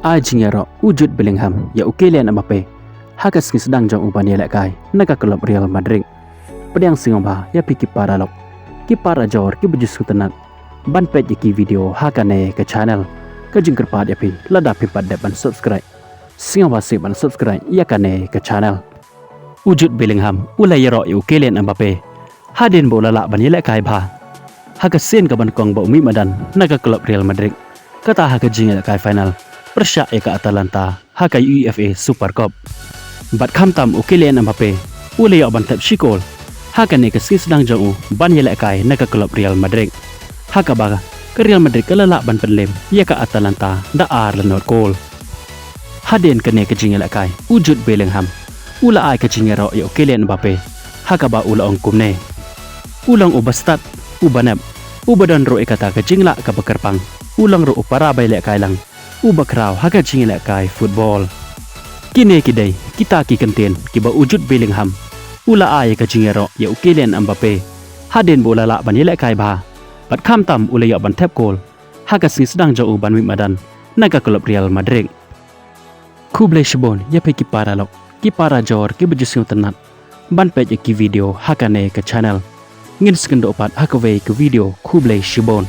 Ajingero wujud Bellingham ya Kylian Mbappe hakas ni sedang jong uban ya lekai naga klub Real Madrid pedang singomba ya pi kipara lok kipara jor ki bujus kutenat ban pet ki video hakane ke channel ke jingker pat ya pi lada pi pat ban subscribe singomba si ban subscribe ya kane ke channel wujud Bellingham ulai yero ya Kylian Mbappe hadin bola la ban ya lekai ba hakas sen ke ban kong ba umi madan naga klub Real Madrid kata hakas jing lekai final Persya eka Atalanta haka UEFA Super Cup. Bat kamtam Kylian Mbappe ule yo ban tap shikol haka ne keski sedang jauh ban yelek kai naka klub Real Madrid. Haka baga ke Real Madrid kelala ban penlem ya ka Atalanta da ar lenot gol. Haden kene ke jingel kai wujud Bellingham. Ula ai ke jingero yo Kylian Mbappe haka ba ula ong kumne. Ulang ubastat ubanab ubadan ro ekata ke jingla ka bekerpang. Ulang ro upara bai lek kai lang. Ubakrau haga jingila kai football. Kini kidai kita ki kenten kiba wujud Bellingham. Ula ay ka jingero ya Kylian Mbappe. Haden bola la ban yelek kai ba. Bat kam tam ula ya ban tap gol. Haga sing sedang jauh ban madan naga klub Real Madrid. Kublai Shibon ya pe kipara lok. Kipara jor ki bujus tenat. Ban pe ki video hakane ke channel. Ngin skendo pat hakaway ke video Kublai Shibon.